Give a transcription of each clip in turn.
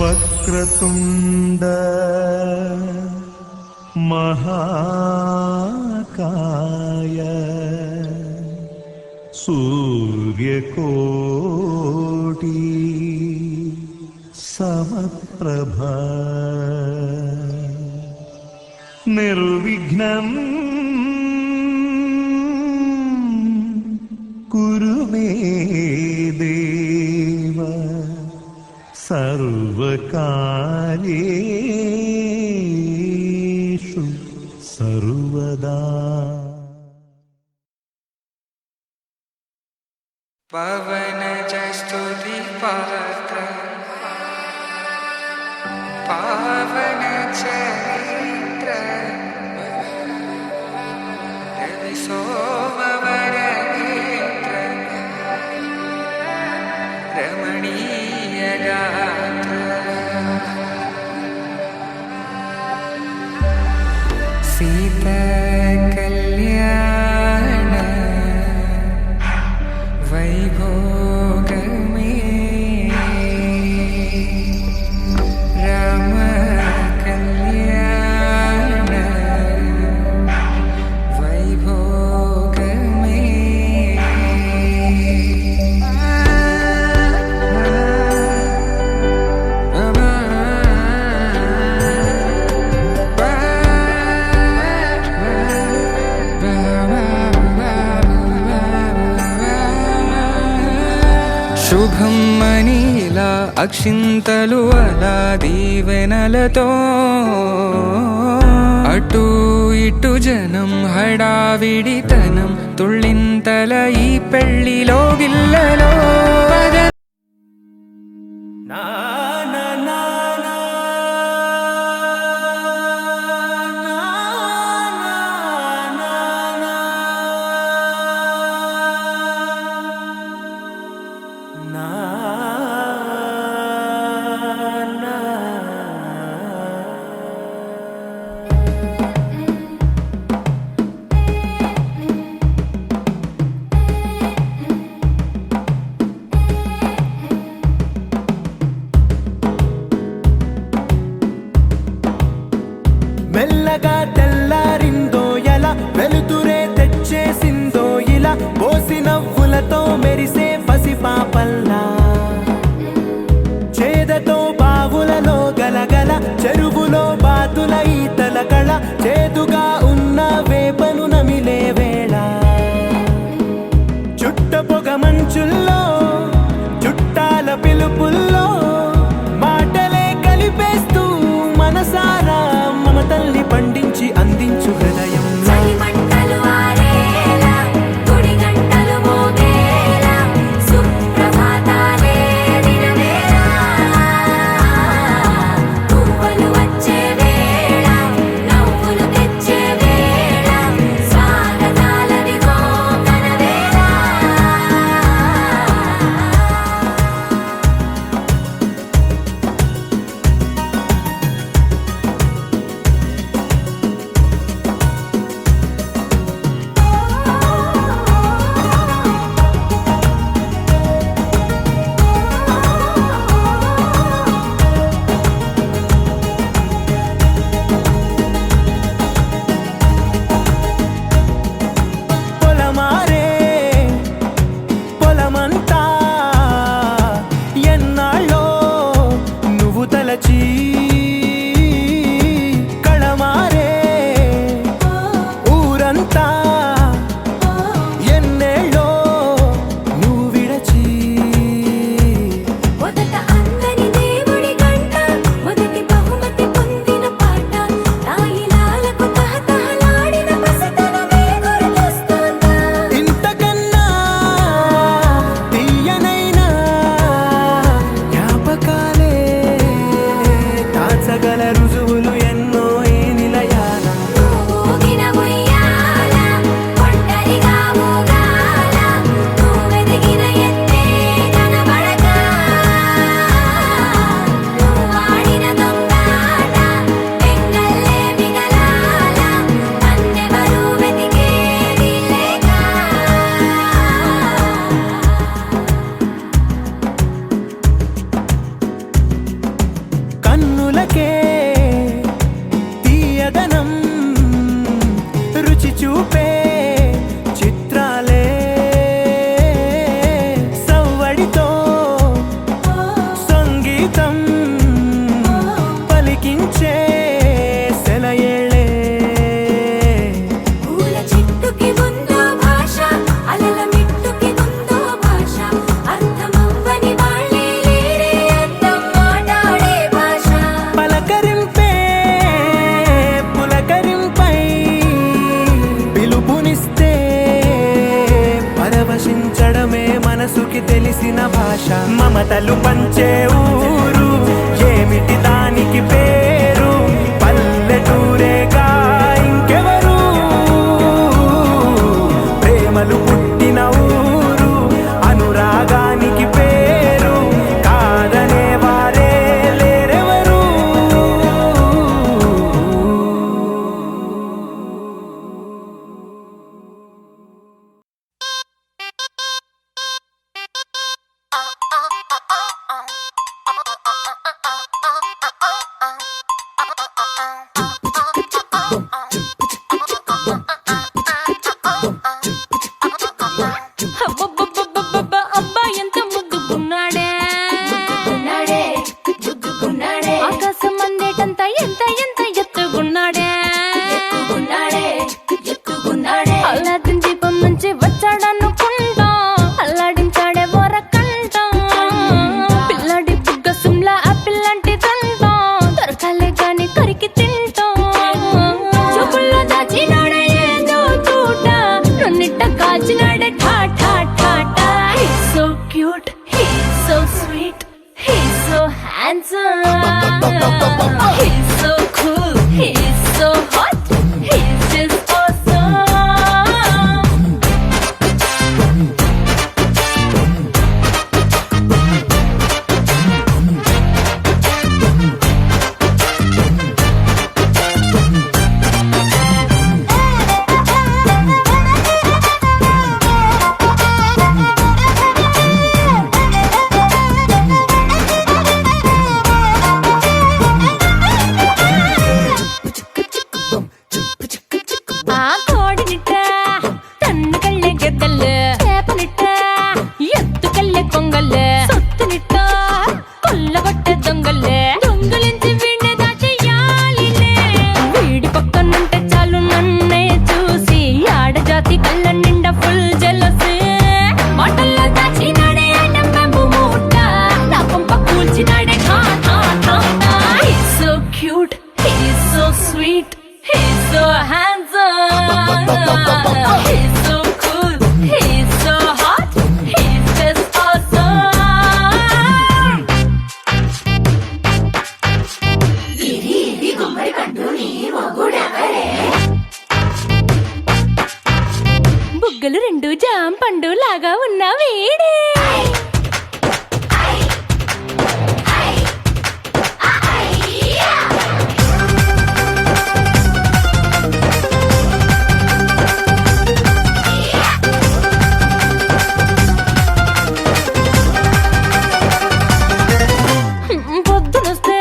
వక్రతుండ మహాకాయ సూర్యకోటి సమప్రభ నిర్విఘ్నం కురు మే దేవ సర్వకార్యేషు సర్వదా. పవనజ స్తుతి పాత్ర పావన చరిత్ర రవి సోమవర నేత్ర రమణీయ గాత్ర సీత కళ్యాణ వైభోగమే రామ కళ్యాణ వైభోగమే. శుభం మనీలా అక్షింతలు అలా దీవెనలతో అటు ఇటు జనం హడావిడితనం తుళ్ళింతల ఈ పెళ్లిలో గిల్లలో మెల్లగా తెల్లారిందో ఎలా వెలుతురే తెచ్చేసిందో ఇలా పోసి నవ్వులతో మెరిసే పసిపాపల్లా చేదతో బావులలో గలగల చెరువులో బాతుల ఈతల కళ చేదుగా ఉన్న వేపను నమిలే వేళ చుట్ట పొగ మంచుల్లో చుట్టాల పిలుపుల్లో మాటలే కలిపేస్తూ మనసారా మమతల్ని పండించి అందించు హృదయం. handsome. He's so cool, he's so hot, he's just awesome. ఆ కోడినిట్ట తన్ను కళ్ళే గెద్దల్లు చేపనిట్ట ఎత్తు కళ్ళే కొంగల్లే సొత్తునిట్ట కొల్లగొట్టే దొంగల్లే దొంగలించి వీణ్ణి దాచేయాలిలే వీడి పక్కనుంటే చాలు నన్నే చూసి ఆడజాతి కళ్ళ నిండా ఫుల్ జెలసీ మాటల్లో దాచినాడే ఐటమ్ బాంబు మూట నా పంప కూల్చినాడే ఠా ఠా ఠా ఠా. He's so cute, he's so sweet, he's so handsome. He's so cool, he's so hot, he's just awesome. బుగ్గలు రెండు జాం పండు లాగా ఉన్న వీడే పొద్దునొస్తే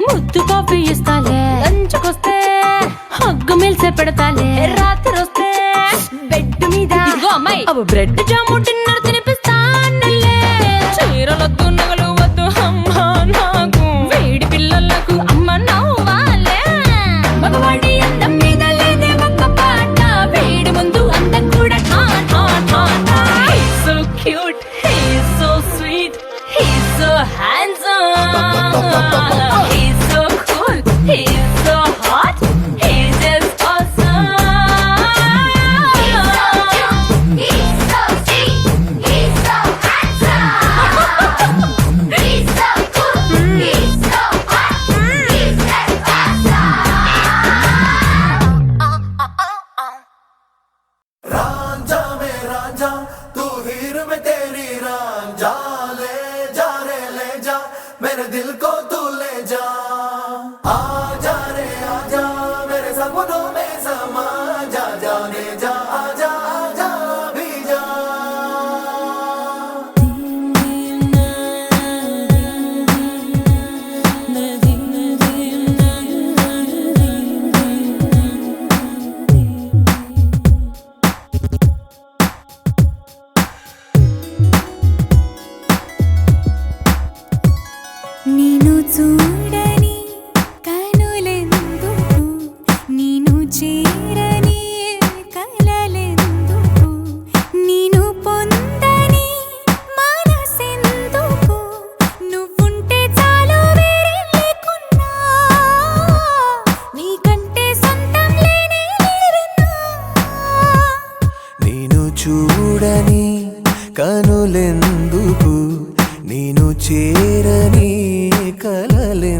ముద్దు కాఫీ ఇస్తాలే లంచ్కొస్తే హగ్గు మిల్సే పెడతాలే రాత్రి వస్తే బెడ్ మీద అమ్మాయి అవి బ్రెడ్ జాము డిన్నర్ తినిపిస్తానులే చీరలొద్దు నగలు వద్దు అమ్మా నాకు వేడి పిల్లలకు అమ్మ నవ్వాలే మగవాడి అందం మీద లేదే ఒక్క పాట వేడి ముందు అందం కూడా ఠా ఠా ఠా ఠా. He's so cute, he's so sweet, he's so handsome. He's so cool, he's so hot, he's just awesome. He's so cute, he's so sweet, he's so handsome. He's so cool, he's so hot, he's just awesome. Ranjha में रांझा तू हीर में तेरी रांझा ले जा रे ले जा मेरे दिल को तू ले जा आजा रे आजा मेरे सपनों में समा जा जाने जा आजा आजा भी जा నిన్ను చూడని కనులెందుకు నిన్ను చేరని కలలెందుకు నిన్ను పొందని మనసెందుకు నువ్వుంటే చాలు వేరే లేకున్నా నీకంటే సొంతం లేనే లేరన్నా నేను చూడని కనులెందుకు నేను చేరని కలలే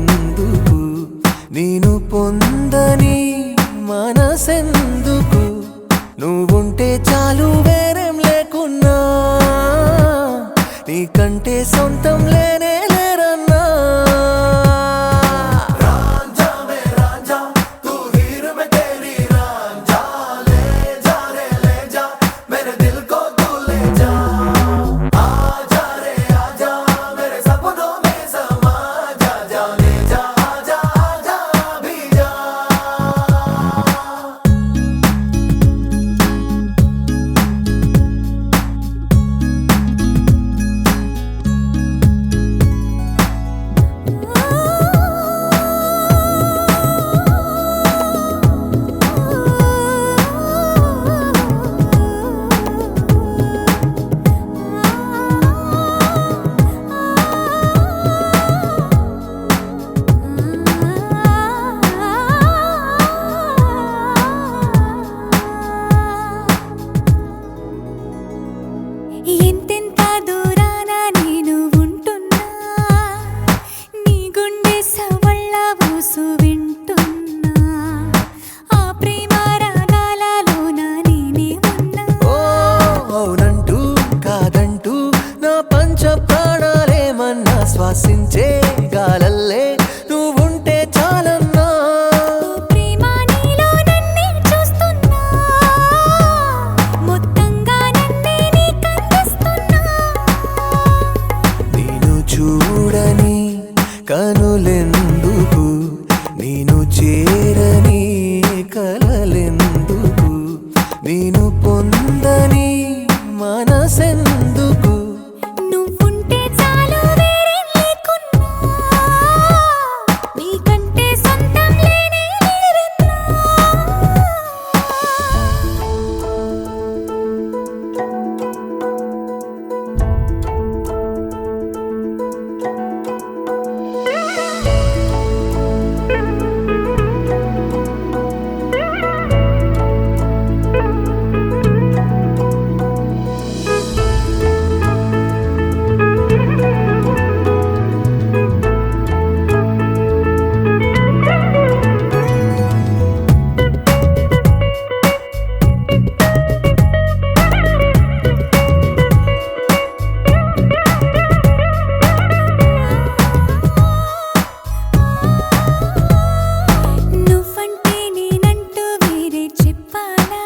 వీచే గాలల్లే నువ్వుంటే చాలన్నా ప్రేమ నీలో నన్నే చూస్తున్నా మొత్తంగా నన్నే నీకందిస్తున్నా నేను చూడని కనులెందుకు నేను చేరని కలలెందుకు నేను పొందని మనసెందుకు నువ్వుంటే చాలు వేరేం లేకున్నా నీకంటే సొంతం లేనే లేరన్నా నువ్వంటే నేనంటూ వేరే చెప్పాలా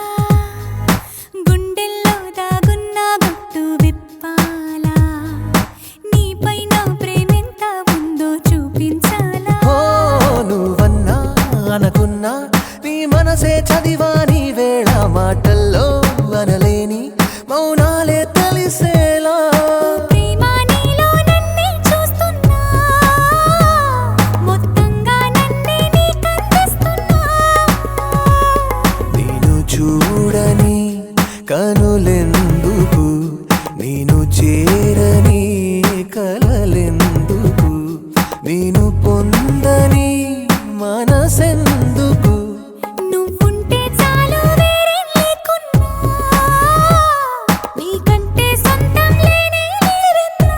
గుండెల్లో దాగున్న గుట్టు విప్పాలా నీపై నా ప్రేమెంత ఉందో చూపించాలా ఓ నువ్వన్నా అనుకున్నా నీ మనసే చదివా నీ వేళ మాటల్లో అనలేని మౌనాలే తెలిసేలా ప్రేమ నీలో నన్నే చూస్తున్నా మొత్తంగా నన్నే నీకందిస్తున్నా నేను చూడని కనులెందుకు నేను చేరని కలలెందుకు నేను పొందని మనసెందుకు నువ్వుంటే చాలు వేరేం లేకున్నా నీకంటే సొంతం లేనే లేరన్నా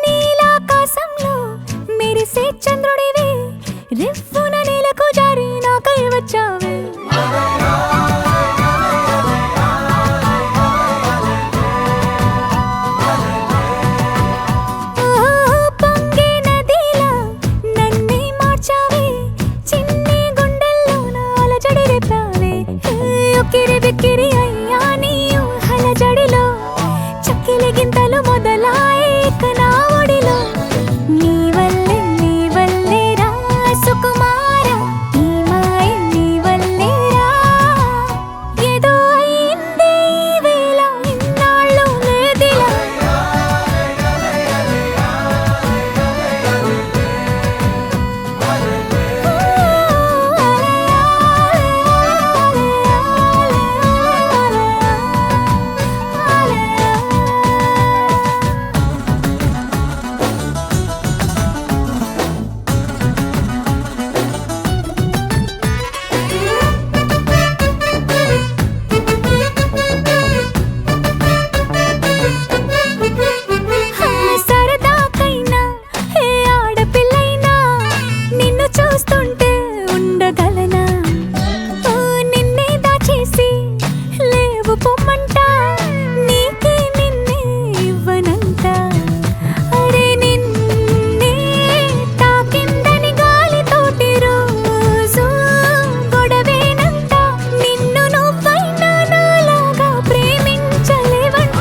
నీలాకాశంలో మెరిసే చంద్రుడివి రివ్వున నేలకు జారి నాకై వచ్చావే పొంగే నదిలా నన్నే మార్చావే చిన్ని గుండెల్లోన అలజడి రేపావే ఉక్కిరి బిక్కిరి అయ్యా నీ ఊహల జడిలో చక్కిలి గింతలు మొదలాయే ఇక నా ఒడిలో నీ వల్లే రా సుకుమార నీ మాయ నీ వల్లే రా ఏదో అయిందే ఈ వేళ ఇన్నాళ్ళు లేదిలా సరదాకైనా ఏ ఆడపిల్లైనా నిన్ను చూస్తుంటే ఉండగలనా ఓ నిన్నే దాచేసి లేవు పొమ్మంట నీకే నిన్నే ఇవ్వనంట అరే నిన్నే తాకిందని గాలితోటి రోజు గొడవేనంట నిన్ను నువ్వైనా నాలాగా ప్రేమించలేవంట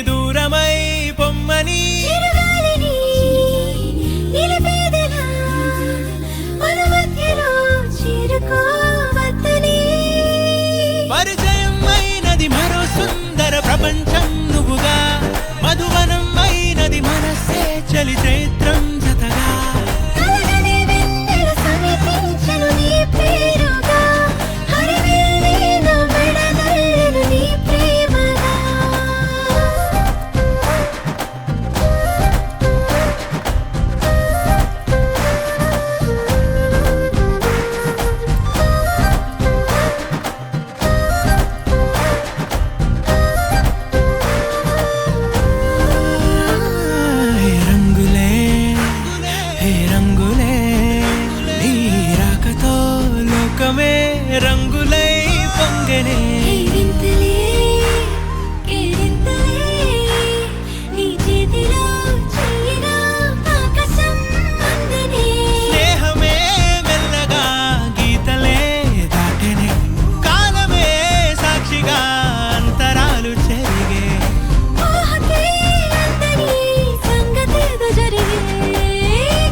దూరమై పొమ్మని చిరుగాలిని నిలిపేదెలా మన మధ్యలో చేరుకోవద్దని పరిచయం అయినది మరో సుందర ప్రపంచం నువ్వుగా మధువనం అయినది మనసే చలి చైత్రం జతగా కలగని వెన్నెల సమీపించను నీ పేరుగా హరివిల్లే నా మెడదల్లెను నీ ప్రేమగా హే రంగులే హే రంగులే నీ రాకతో లోకమే రంగులై పొంగనే కేరింతలే కేరింతలే నీ చేతిలో చెయ్యిగా ఆకాశం అందనే స్నేహమే మెల్లగా గీతలే దాటెనే కాలమే సాక్షిగా అంతరాలు చెరిగే ఊహకే అందని సంగతేదో జరిగే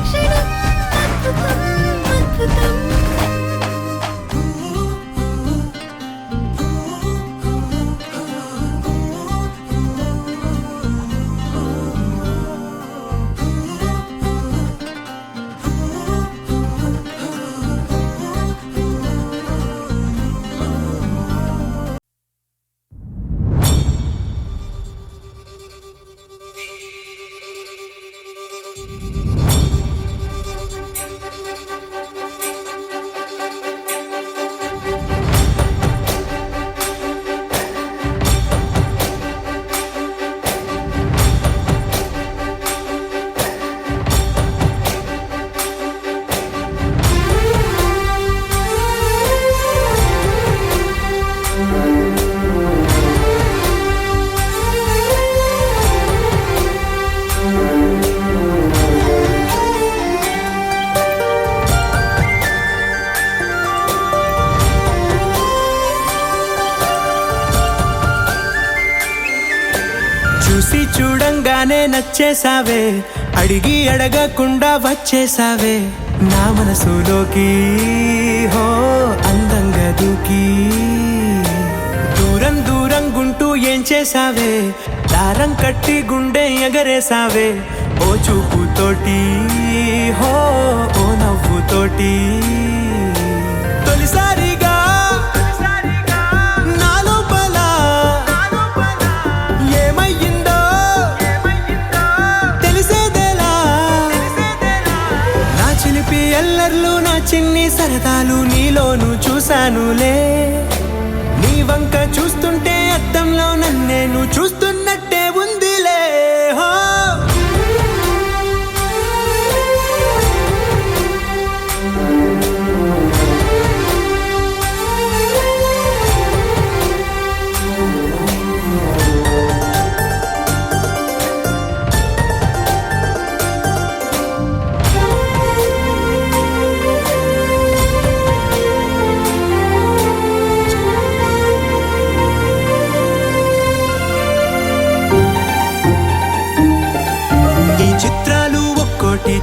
క్షణం అద్భుతం అద్భుతం చూసి చూడంగానే నచ్చేసావే అడిగి అడగకుండా వచ్చేసావే నా మనసులోకి హో అందంగా దూకి దూరం దూరం గుంటూ ఏం చేసావే దారం కట్టి గుండె ఎగరేసావే ఓ చూపుతోటి హో ఓ నవ్వుతోటి తొలిసారిగా నా లోపల ఏమయ్యిందో తెలిసేదేలా నా చిలిపి ఎల్లర్లు నా చిన్ని సరదాలు నీలోను చూశానులే నీ వంక చూస్తుంటే అద్దంలో నన్నేను చూస్తున్నట్టే ఉందిలే హో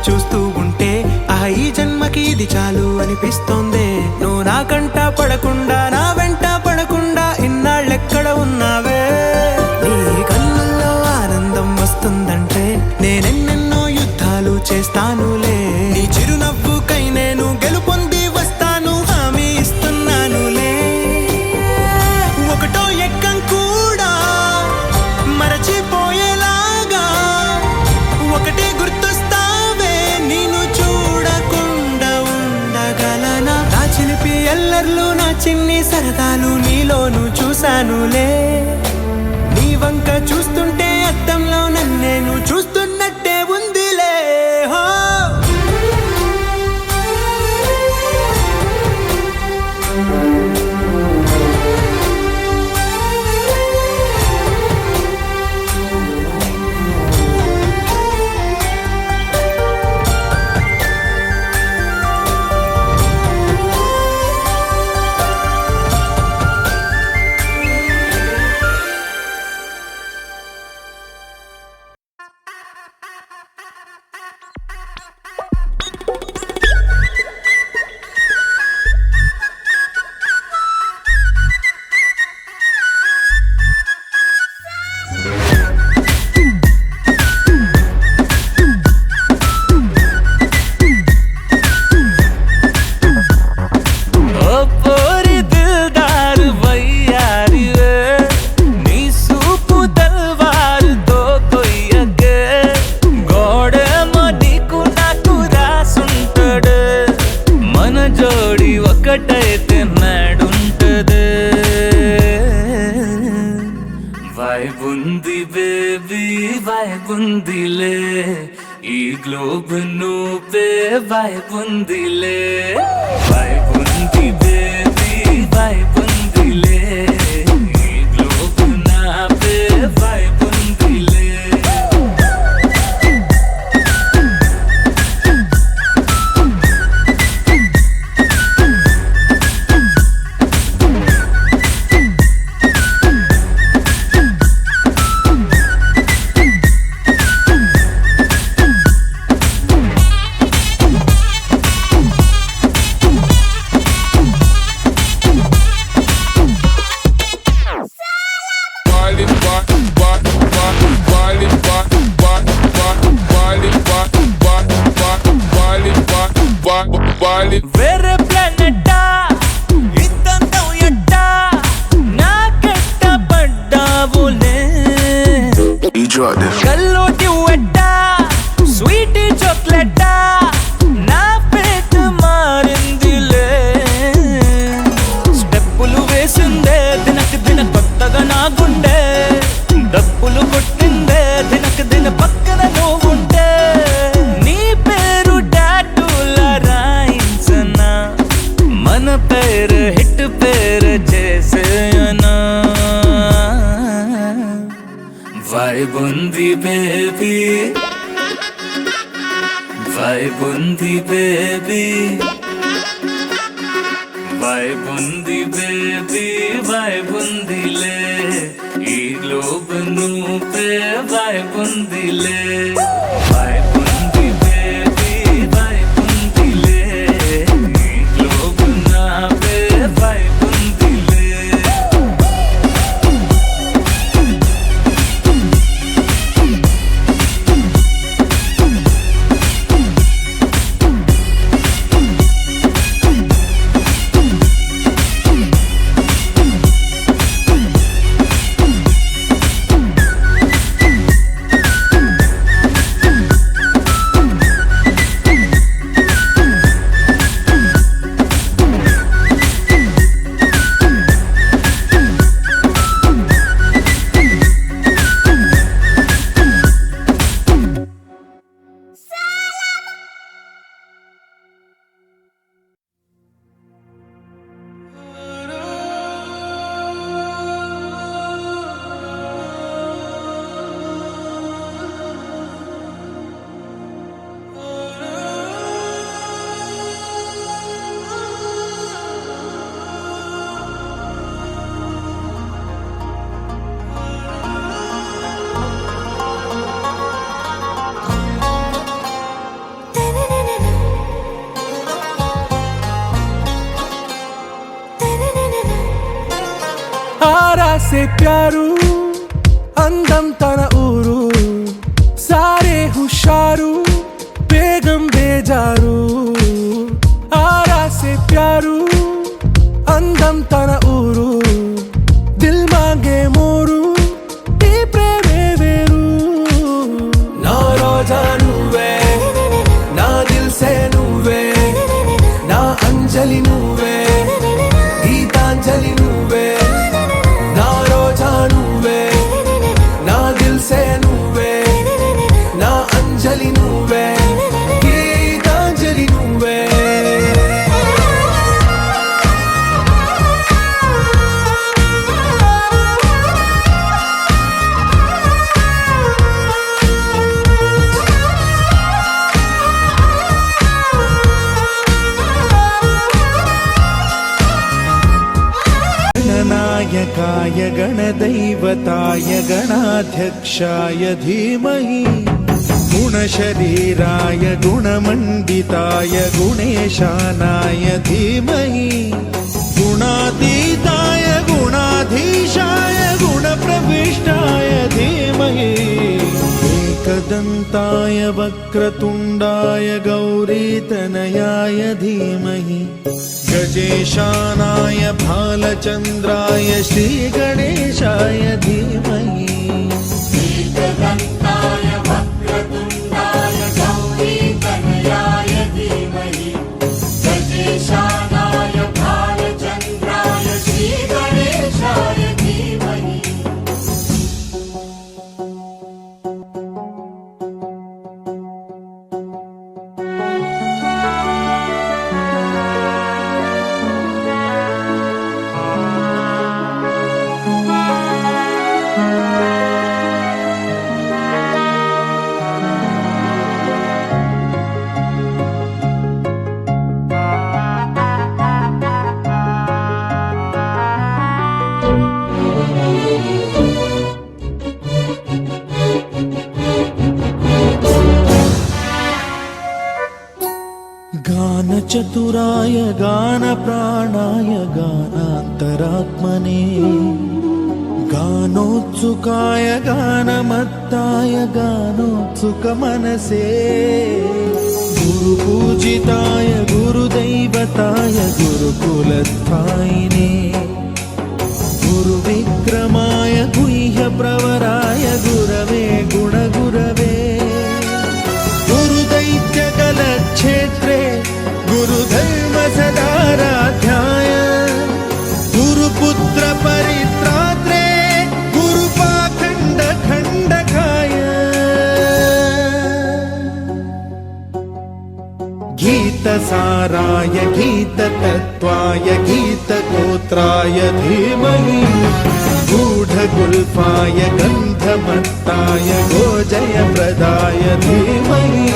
చూస్తూ ఉంటే ఈ జన్మకి ఇది చాలు అనిపిస్తోంది నువ్వు నా కంట పడకుండా నా వెంట పడకుండా ఇన్నాళ్ళెక్కడ ఉన్నావే నీ కళ్ళల్లో ఆనందం వస్తుందంటే నేనెన్నెన్నో యుద్ధాలు చేస్తానులే నీ చిరునవ్వుకై నేను గెలుపొంది వస్తాను హామీ ఇస్తున్నానులే ఒకటో ఎక్కం కూడా మరచిపోయేలాగా ఒకటే గుర్తొస్తావే నేను చూడకుండా ఉండగలనా నా చిలిపి ఎల్లర్లు నా చిన్ని సరదాలు నీలోను చూశానులే నీ వంక చూస్తుంటే అద్దంలో నన్నేను చూస్తున్నట్టే ఉందిలే హో వైబుందిలే ఈ గ్లోబ్ నువ్వే వైబుందిలే వైబుంది బేబీ వైబుందిలే ఈ గ్లోబ్ నావే వైబుందిలే వేరే ప్లానెట్టా ఇద్దంతం ఎట్టా నాకెట్ట పడ్డావులే కల్లోటి వెట్టా స్వీటీ చాక్లెట్టా నా పేట మారిందిలే స్టెప్పులు వేసిందే దినకు దిన కొత్తగా నా గుండె డప్పులు కొట్టిందే దినకు దిన పక్కన నువ్వుంటే నీ పేరు టాటూల రాయించనా మన పేరు హిట్ పేరు చేసేయనా వైబుంది బేబీ వైబుంది బేబీ వైబుంది బేబీ వైబుందిలే ఈ గ్లోబ్ నువ్వే వైబుందిలే వైబుంది బేబీ వైబుందిలే ఈ గ్లోబ్ నావే వైబుందిలే आरा से प्यारू అందం తన ఊరు సారే హుషారు బేగం బేజారు ఆరా సే ప్యారు అందం తన ఊరు దిల్ మాంగే మోరు ఈ ప్రేమే వేరు నా రోజా నువ్వే నా దిల్ సే నువ్వే నా అంజలి నువ్వే గీతాంజలి నువ్వే నా రోజా నువ్వే నా దిల్ సే నువ్వే నా అంజలి నువ్వే గీతాంజలి నువ్వే गणनायकाय गणदैवताय गणाध्यक्षाय धीमहि गुणशरीराय गुणमण्डिताय गुणेशानाय धीमहि गुणातीताय गुणाधीशाय गुणप्रविष्टाय धीमहि एकदन्ताय वक्रतुण्डाय गौरीतनयाय धीमहि गजेशानाय भालचन्द्राय श्रीगणेशाय धीमहि एकदन्ताय वक्रतुण्डाय गौरीतनयाय धीमहि गजेशानाय भालचन्द्राय श्रीगणेशाय धीमहि चतुराय गान प्राणाय गानान्तरात्मने गानोत्सुकाय गानमत्ताय गानोत्सुकमनसे गुरुपूजिताय गुरुदैवताय गुरुकुलस्थायिने गुरुविक्रमाय गुह्यप्रवराय गुरवे गुणगुरवे गुरुदैत्यकलक्षेत्रे गुरुधर्मसदाराध्याय गुरुपुत्र परित्रात्रे गुरुपाखण्डखण्डकाय गीतसाराय गीततत्त्वाय गीतगोत्राय धीमहि गूढगुल्फाय गन्धमत्ताय गोजयप्रदाय धीमहि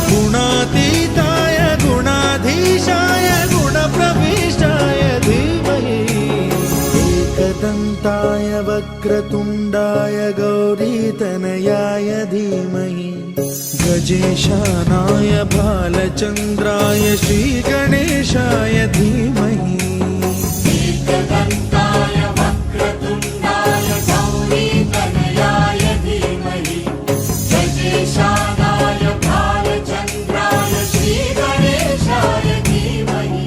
गुणातीताय गुणाधीशाय गुणप्रविष्टाय धीमहि एकदन्ताय वक्रतुण्डाय गौरीतनयाय धीमहि गजेशानाय बालचन्द्राय श्रीगणेशाय धीमहि एकदन्ताय वक्रतुण्डाय गौरीतनयाय धीमहि गजेशानाय भालचन्द्राय श्रीगणेशाय धीमहि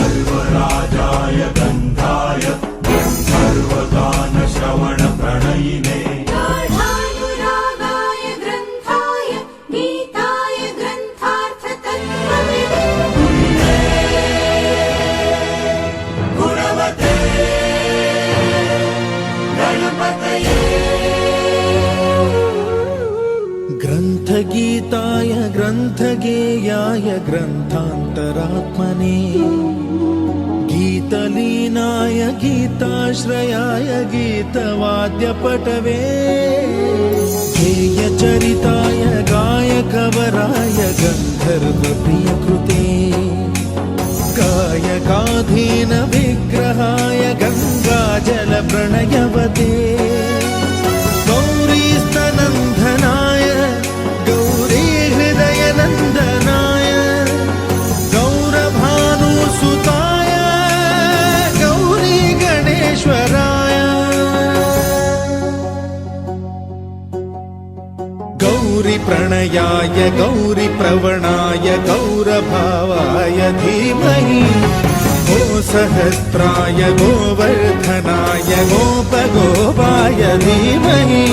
सर्वराजाय गन्धाय सर्वगानश्रवणप्रणयिने गाढानुरागाय ग्रन्थाय गीताय ग्रन्थार्थतत्त्वविदे गुणवते गणपतये ग्रन्थगीताय ग्रन्थगेयाय ग्रन्थान्तरात्मने गीतलीनाय गीताश्रयाय गीतवाद्यपटवे गेयचरिताय गायकवराय गन्धर्वप्रियकृते गायकाधीन विग्रहाय गङ्गाजलप्रणयवते गौरीस्तनन्दनाय गौरीहृदयनन्दनाय गौरभानुसुताय गौरीगणेश्वराय गौरीप्रणयाय गौरीप्रवणाय गौरभावाय धीमहि गोसहस्राय गोवर्धनाय गोपगोपाय धीमहि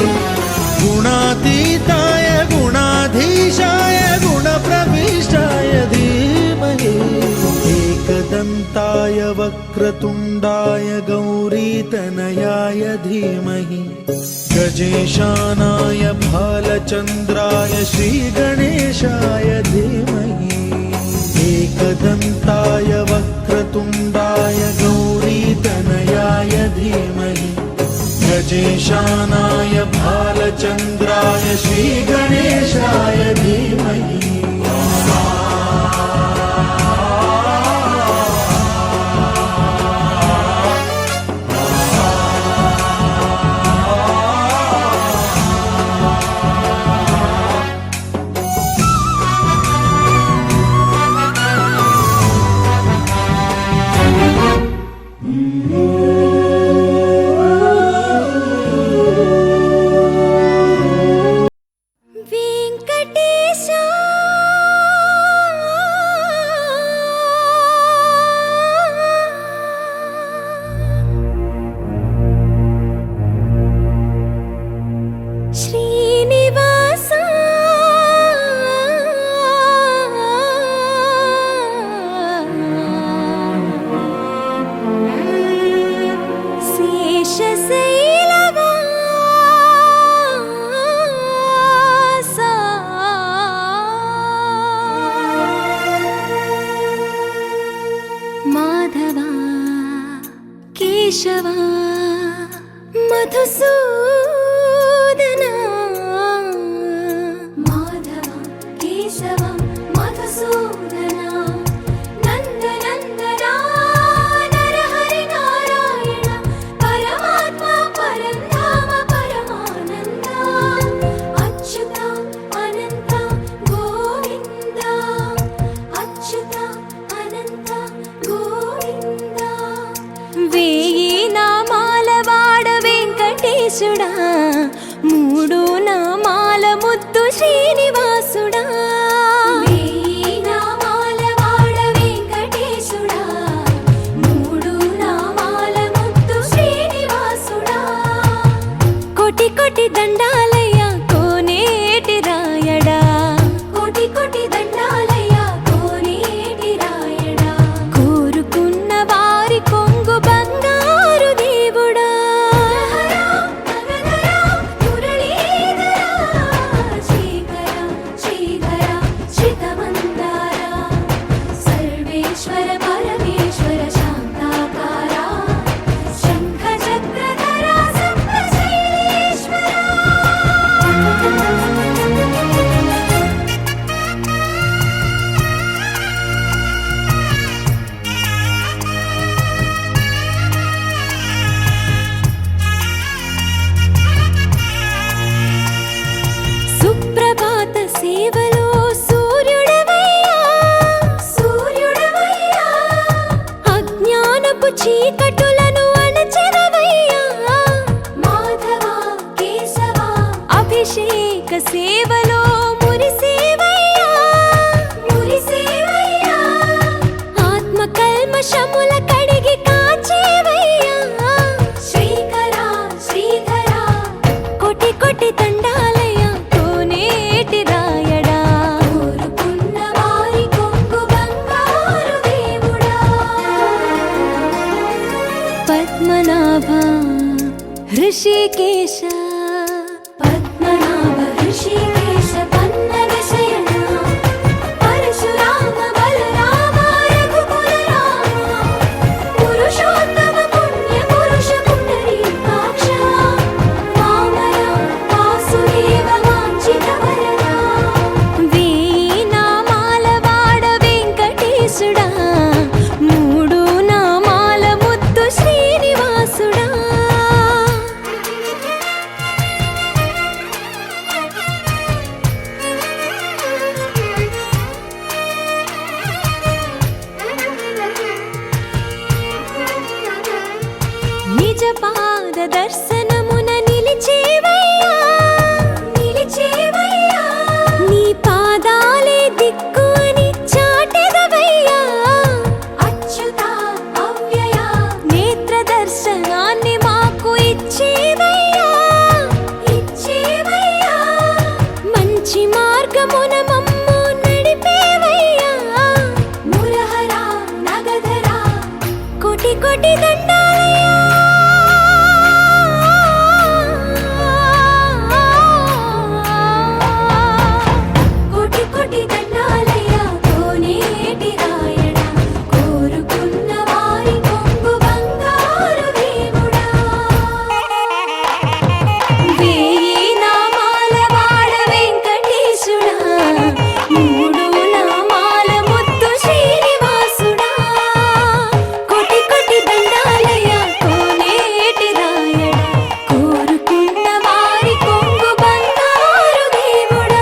गुणातीताय गुणाधीशाय गुणप्रविष्टाय धीमहि एकदन्ताय वक्रतुण्डाय गौरीतनयाय धीमहि गजेशानाय भालचन्द्राय श्रीगणेशाय धीमहि एकदन्ताय वक्रतुण्डाय गौरीतनयाय धीमहि गजेशानाय भालचन्द्राय श्रीगणेशाय धीमहि వెంకటేశా శ్రీనివాసా శేషశైలవాసా మాధవా కేశవా మధుసూదనా వెంకటేశుడా మూడు నామాల ముద్దు శ్రీనివాసుడా వేయి నామాల వాడ వెంకటేశుడా మూడు నామాల ముద్దు శ్రీనివాసుడా కోటి కోటి దండాలయ్యా కోనేటి రాయడా కోటి కోటి దండాలయ్యా కోనేటి రాయడా కోరుకున్న వారి కొంగు బంగారు దేవుడా సర్వేశ్వర పరమేశ్వర శాంతాకార శంఖ చక్రధర సప్తశైలేశ్వర సుప్రభాత సేవలో సూర్యుడవయ్యా సూర్యుడవయ్యా అజ్ఞానపు చీకటులను అణచెదవయ్యా మాధవ కేశవ అభిషేక సేవలో మురిసేవయ్యా మురిసేవయ్యా ఆత్మ కల్మషముల కడిగి కాచేవయ్యా శ్రీకర శ్రీధర కోటి కోటి దండాలయ్యా కోనేటి రాయడా కోరుకున్న వారి కొంగు బంగారు దేవుడా పద్మనాభ హృషికేశ పద్మనాభ హృషికేశ పన్నగ శయన పరశురామ బలరామ రఘుకుల రామ పురుషోత్తమ పుణ్య పురుష పుండరీకాక్ష వామన వాసుదేవ వాంఛిత వరద వేయి నామాల వాడ వెంకటేశుడా మూడు నామాల ముద్దు శ్రీనివాసుడా నిజ పాద దర్శనమున నిలిచేవయ్యా నిలిచేవయ్యా నీ పాదాలే దిక్కు అని చాటెదవయ్యా అచ్యుత అవ్యయ నేత్ర దర్శనాన్ని మాకు ఇచ్చేవయ్యా ఇచ్చేవయ్యా మంచి మార్గమున మమ్ము నడిపేవయ్యా మురహర నగధర కోటి కోటి దండాలయ్యా కోటి కోటి దండాలయ్యా కోనేటి రాయడా కోరుకున్న వారి కొంగు బంగారు దేవుడా వేయి నామాల వాడ వెంకటేశుడా మూడు నామాల ముద్దు శ్రీనివాసుడా కోటి కోటి దండాలయ్యా కోనేటి రాయడా కోరుకున్న వారి కొంగు బంగారు దేవుడా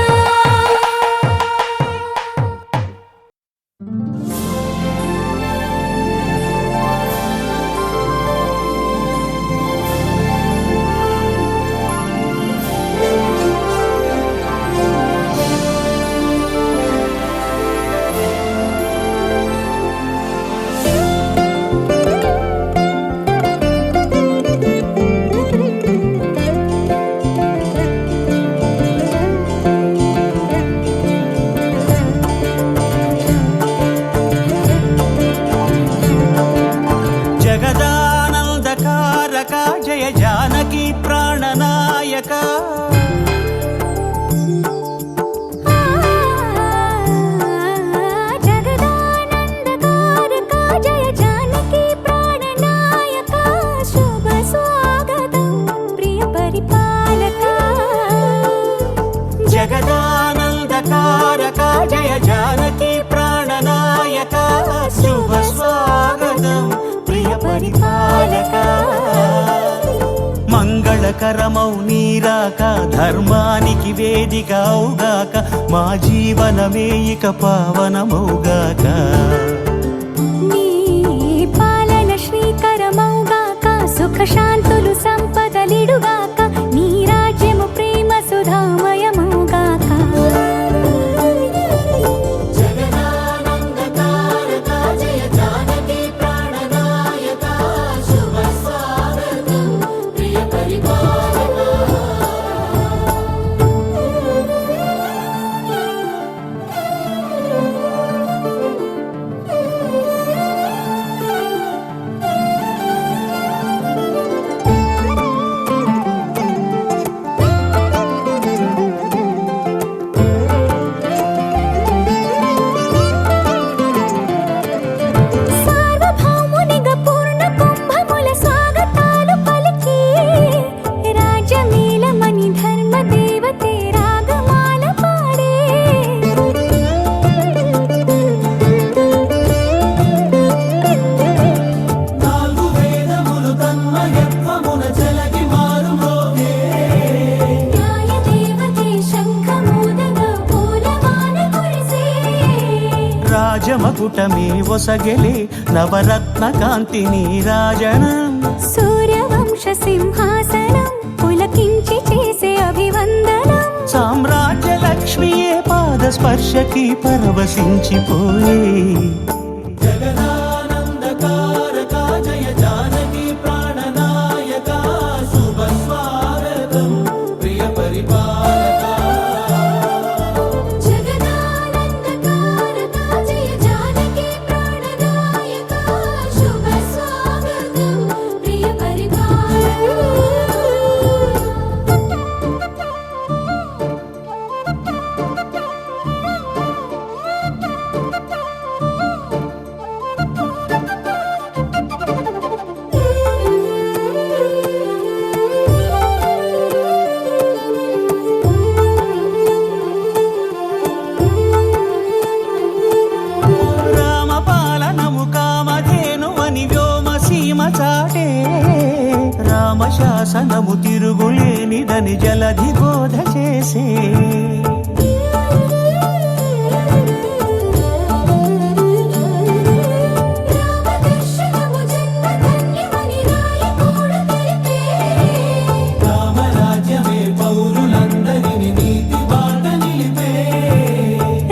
జగదానందకారక జయ జానకి ప్రాణనాయక జగదానందకారక జయ జానకి ప్రాణనాయక శుభ స్వాగతం ప్రియ పరిపాలక జగదానందకారక జయ జానకి ప్రాణనాయక శుభ స్వాగతం ప్రియ పరిపాలక మంగళకరమౌ నీరాక ధర్మానికి వేదిక అవుగాక మా జీవనమే ఇక పావనమౌగాక నీ పాలన శ్రీకరమౌగాక సుఖ శాంతులు సంపదలిడుగాక మకుటమే ఒసగెలే నవరత్న కాంతి నీరాజనం సూర్యవంశ సింహాసనం పులకించి చేసే అభివందనం సామ్రాజ్య లక్ష్మియే పాద స్పర్శకి పరవశించిపోయే జగదానందకారక జయ జానకి ప్రాణనాయక శుభ స్వాగతం ప్రియ పరిపాలక జగదానందకారక జయ జానకి ప్రాణనాయక శుభ స్వాగతం ప్రియ రామపాలనము కామధేనువని వ్యోమ సీమ చాటే రామశాసనము తిరుగులేనిదని జలధి బోధ చేసే రామదర్శనము జన్మధన్యమని రాయకూడ తెలిపే రామరాజ్యమే పౌరులందరిని నీతి బాట నిలిపే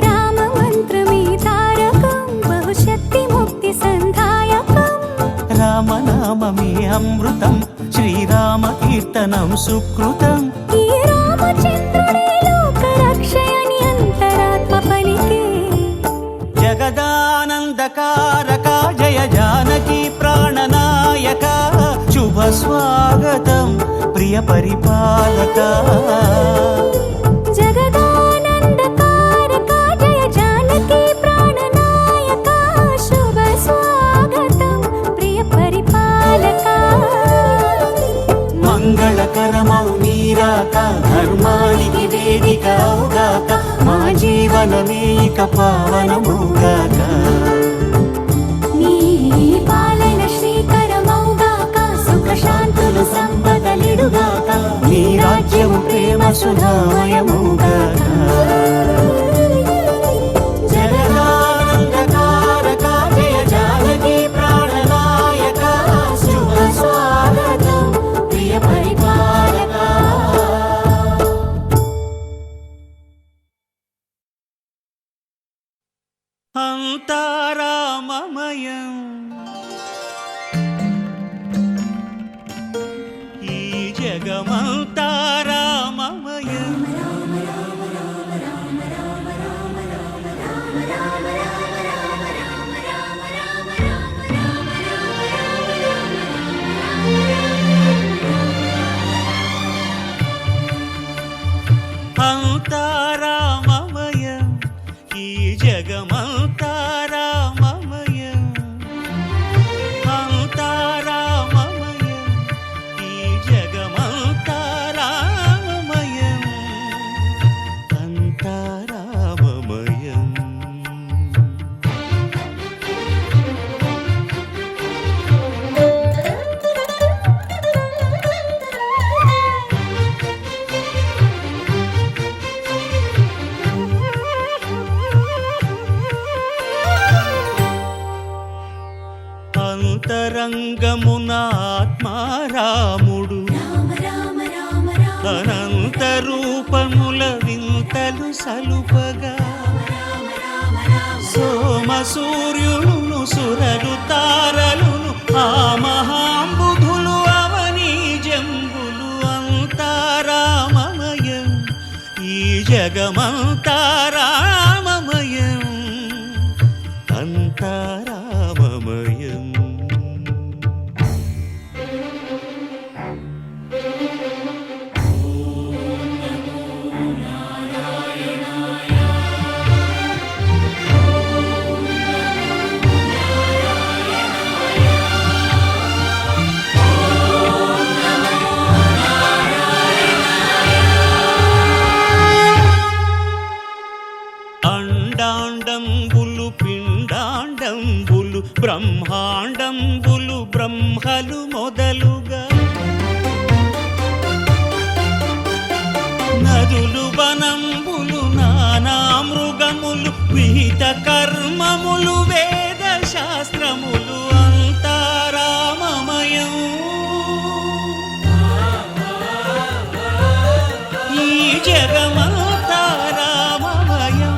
రామమంత్రమే తారకం బహుశక్తి ముక్తి సంధాయకం రామనామమే అమృతం శ్రీరామ కీర్తనం సుకృతం ఈ రామచంద్రుడే లోక రక్షయని అంతరాత్మ పలికే జగదానందకారక జయ జానకి ప్రాణనాయక శుభ స్వాగతం ప్రియ పరిపాలక జగదానందకారక జయ జానకి ప్రాణనాయక శుభ స్వాగతం ప్రియ పరిపాలక మంగళకరమౌ నీరాక ధర్మానికి వేదిక అవుగాక మా జీవనమే ఇక పావనమౌగాక నీ పాలన శ్రీకరమౌగాక సుఖ శాంతులు సంపదలిడుగాక నీ రాజ్యము ప్రేమ సుధామయమౌగాక జగదానందకారక జయ జానకి ప్రాణనాయక శుభ స్వాగతం ప్రియ పరిపాలక అంతారామమయం ఈ జగమంతారామమయం అంతారామమయం ఈ జగమంతారామమయం అంతారామమయం ఈ జగమంతారామమయం అంతారామమయం అంతరంగమున ఆత్మారాముడు అనంత రూపముల వింతలు సలుపగా సోమ సూర్యులను సురలు తారలును ఆ మహాంబుధులు అవనీ జంబులు అంతారామమయం ఈ జగమంతారామమయం అంతారామమయం అండాండంబులు పిండాండంబులు బ్రహ్మాండంబులు బ్రహ్మలు మొదలుగా నదులు వనంబులు నానా మృగములు విహిత విహిత కర్మములు వేద శాస్త్రములు అంతా రామమయం. ఈ జగమంతా రామమయం.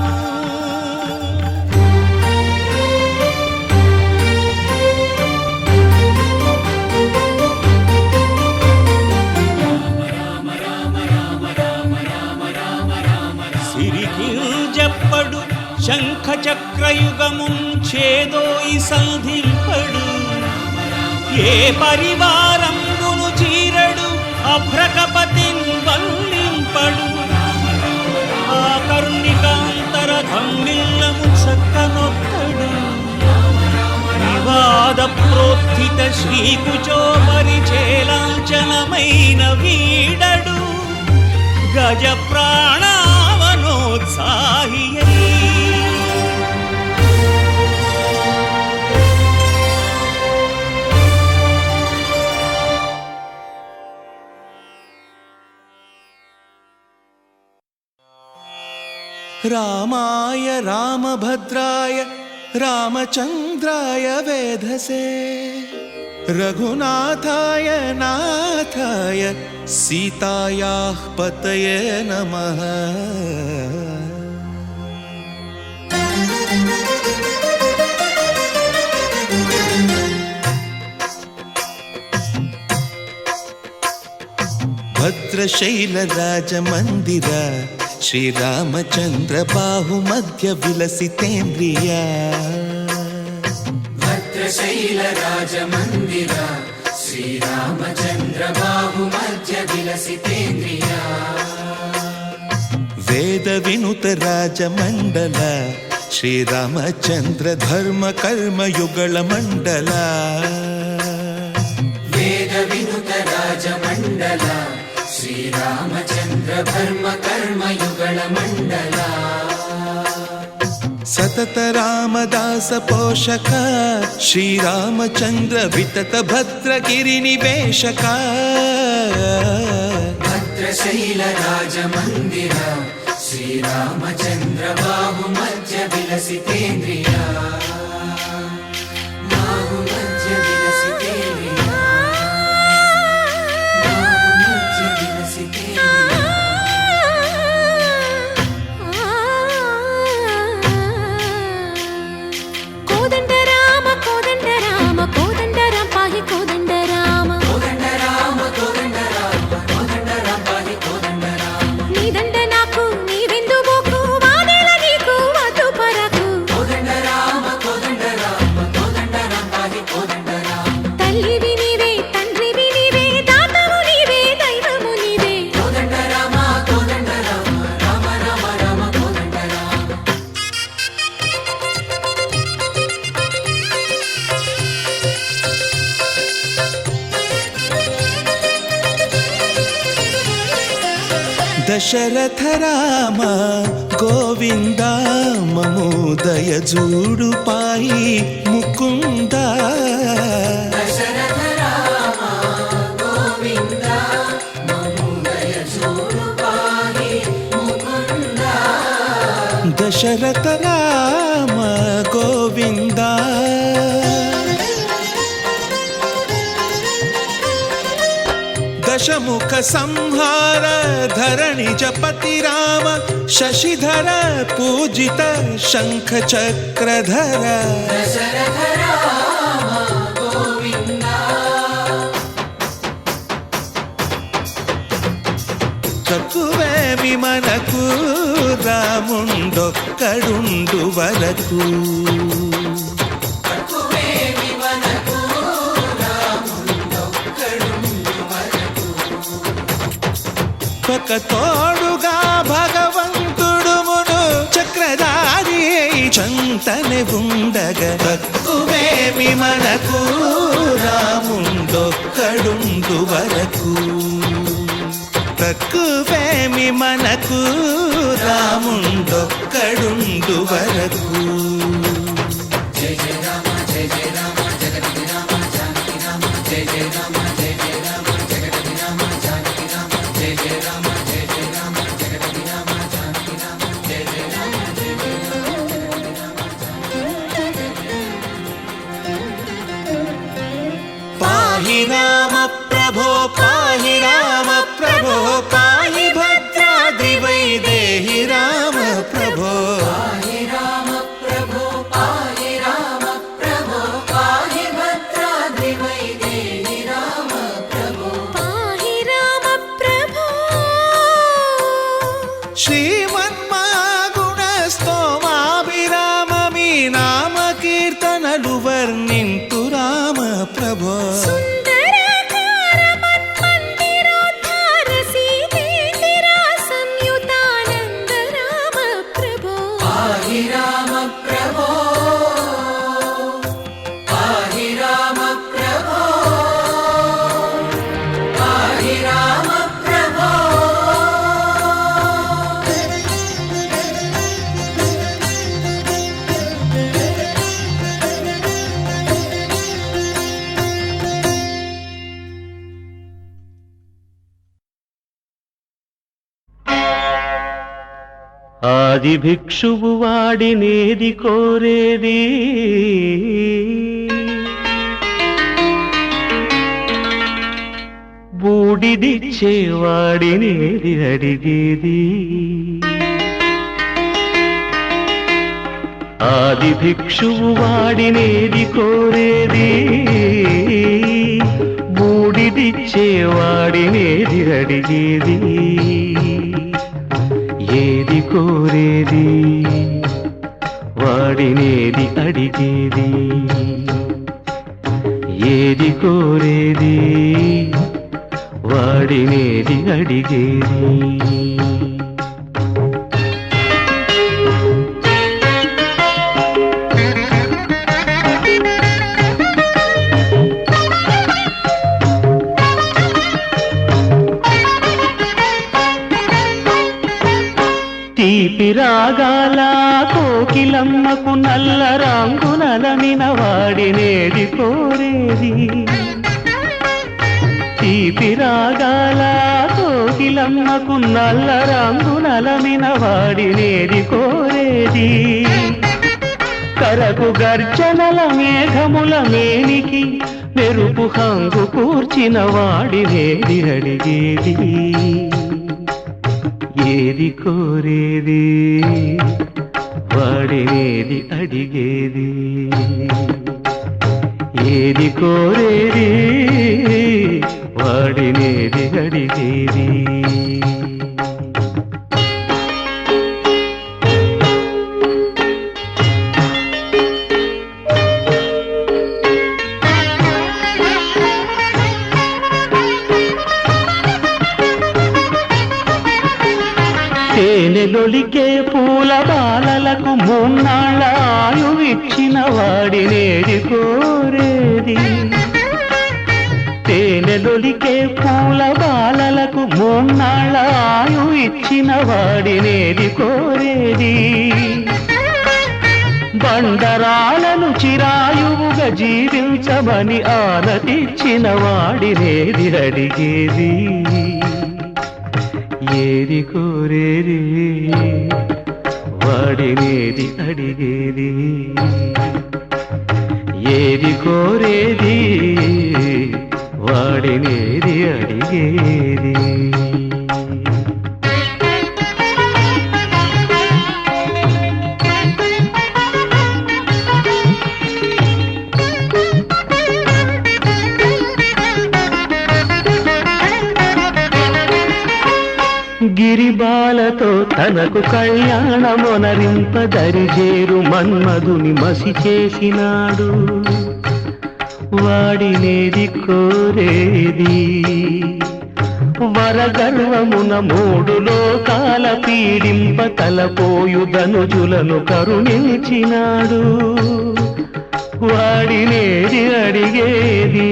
సిరికింజప్పడు శంఖ చక్రయుగముం ఛేదోయి సంధింపడు. ఏ పరివారంబును చీరడు అభ్రకపతిన్ వల్లింపడు. ఆ కర్ణికాంతరధమ్మిల్లము చక్కనొక్కడు. వివాద ప్రోత్థిత శ్రీకుచో పరిచేలాంఛనమైన వీడడు. గజ ప్రాణావనోత్సాహియై రామాయ రామభద్రాయ రామచంద్రాయ వేధసే రఘునాథాయ నాథాయ సీతాయాః పతయే నమః. భద్రశైలరాజమందిర శ్రీరామచంద్ర బాహుమధ్య విలసితేంద్రియ. భద్రశైలరాజమందిర శ్రీరామచంద్ర బాహుమధ్య విలసితేంద్రియ. వేద వినుత రాజమండల శ్రీరామచంద్ర ధర్మ కర్మయుగళ మండల. వేద వినుత రాజమండల శ్రీరామచంద్ర ధర్మ కర్మయుగళ మండల. సతత రామదాస పోషక శ్రీరామచంద్ర వితత భద్రగిరి నివేశక. భద్రశైల రాజమందిర శ్రీరామచంద్ర బాహుమధ్య విలసితేంద్రియ. బాహుమధ్య విలసితేంద్రియ. బాహుమధ్య విలసితేంద్రియ. కోదండ రామ కోదండ రామ కోదండ రామ పాహి కోదండ రామ. కోదండ రామ కోదండ రామ కోదండ రామ పాహి కోదండ రామ. నీ దండ నాకు నీ విందు బోకు వాదేల నీకు వద్దు పరకు. కోదండ రామ కోదండ రామ కోదండ రామ పాహి కోదండ రామ. తల్లివి నీవే తండ్రివి నీవే దాతవు నీవే దైవము నీవే. కోదండ రామ కోదండ రామ రామ రామ రామ కోదండ రామ. దశరథ రామ గోవింద మము దయజూడు పాయి ముకుంద. దశరథ రామ గోవింద మము దయచూడు పాహి ముకుంద. దశరథ రామ గోవింద. దశముఖ సంహార ధరణి జపతి రామ శశిధర పూజిత శంఖ చక్రధర. దశరథ రామ గోవింద. తక్కువేమి మనకు రాముండొక్కడుండు వరకు. తక్కువేమి మనకు రాముండొక్కడుండు వరకు. ఒక తోడుగా భగవంతుడు మును చక్రధారి చంతనే ఉండగా. తక్కువేమి మనకు రాముండొక్కడుండు వరకు. తక్కువేమి మనకు రాముండొక్కడుండు వరకు. జయ జయ రామ జయ జయ రామ జగతి రామ జానకి రామ జయ జయ రామ జయ జయ రామ జగతి రామ జానకి రామ జయ జయ రామ జయ జయ రామ జగతి రామ జానకి రామ జయ జయ రామ జయ జయ రామ జగతి రామ. రామ ప్రభో పాహి రామ ప్రభో పాహి భద్రాద్రి వైదేహి రామ ప్రభో పాహి రామ ప్రభో పాహి రామ ప్రభో పాహి భద్రాద్రి వైదేహి రామ ప్రభో పాహి రామ ప్రభో శ్రీమన్మగుణస్తోమాభిరామ మీ నామ కీర్తనలు వర్ణింతు రామ ప్రభో సుందరాకార మన్మందిరోద్ధార సీతేందిర సంయుతానంద రామ ప్రభో పాహి రామ ప్రభో పాహి రామ ప్రభో పాహి రామ ప్రభో ఆది భిక్షువు వాడినేది కోరేది బూడిదిచ్చేవాడినేది అడిగేది ఆది భిక్షువు వాడినేది కోరేది బూడిదిచ్చేవాడినేది అడిగేది ఏది కోరేది వాడినేది అడిగేది ఏది కోరేది వాడినేది అడిగేది తీపి రాగాల కోకిలమ్మకు నల్ల రంగునలమిన వాడినేది కోరేది తీపి రాగాల కోకిలమ్మకు నల్ల రంగునలమిన వాడినేది కోరేది కరకు గర్జనల మేఘముల మేనికి మెరుపు హంగు కూర్చిన వాడినేది అడిగేది ఏది కోరేది వాడినేది అడిగేది ఏది కోరేది వాడినేది అడిగేది తేనెలొలికే పూల బాలలకు మూన్నాళ్ళ ఆయువిచ్చిన వాడినేది కోరేది తేనెలొలికే పూల బాలలకు మూన్నాళ్ళ ఆయువిచ్చిన వాడినేది కోరేది బండరాలను చిరాయువుగా జీవించమని ఆనతిచ్చిన వాడినేది అడిగేది ఏది కోరేది వాడినేది అడిగేది ఏది కోరేది వాడినేది అడిగేది గిరిబాలతో తనకు కళ్యాణమొనరింపదరిజేరు మన్మధుని మసి చేసినాడు వాడినేది కోరేది వరగర్వమున మూడు లోకాల పీడింప తలపోయు ధనుజులను కరుణించినాడు వాడినేది అడిగేది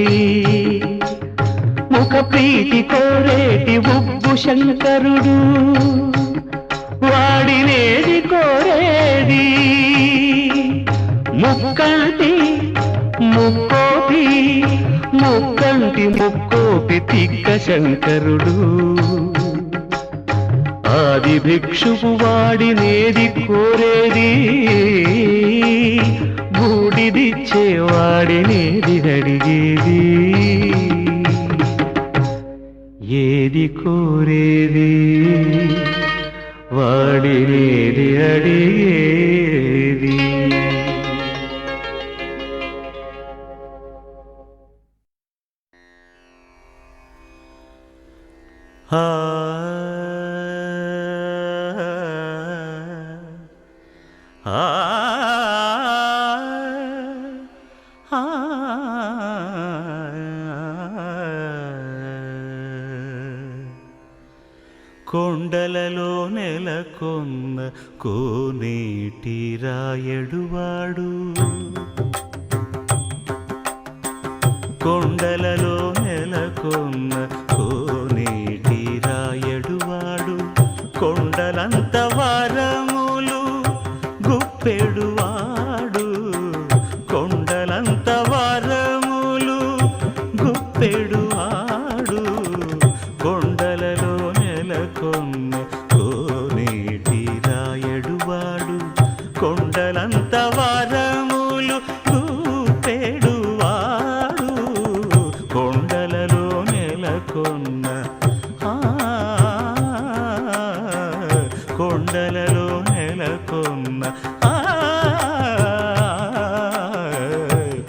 ముఖ ప్రీతి కోరేటి ఉగ్గు శంకరుడు వాడినేది కోరేది ముక్కంటి ముక్కోపి ముక్కంటి ముక్కోపి తిక్క శంకరుడు ఆది భిక్షువు వాడినేది కోరేది బూడిదిచ్చే వాడినేది అడిగేది ఏది కోరేది వాడినేది అడిగేది. ఆ ఆ కొండలలో నెలకొన్న కోనేటి రాయడువాడు, కొండలలో నెలకొన్న కోనేటి రాయడువాడు, కొండలంత వారములు గుప్పెడువాడు, కొండలంత వారములు గుప్పెడువాడు, కొండలలో నెలకొన్న కోనేటి రాయడువాడు, కొండలంత వారములు గుప్పెడువాడు, కొండలలో నెలకొన్న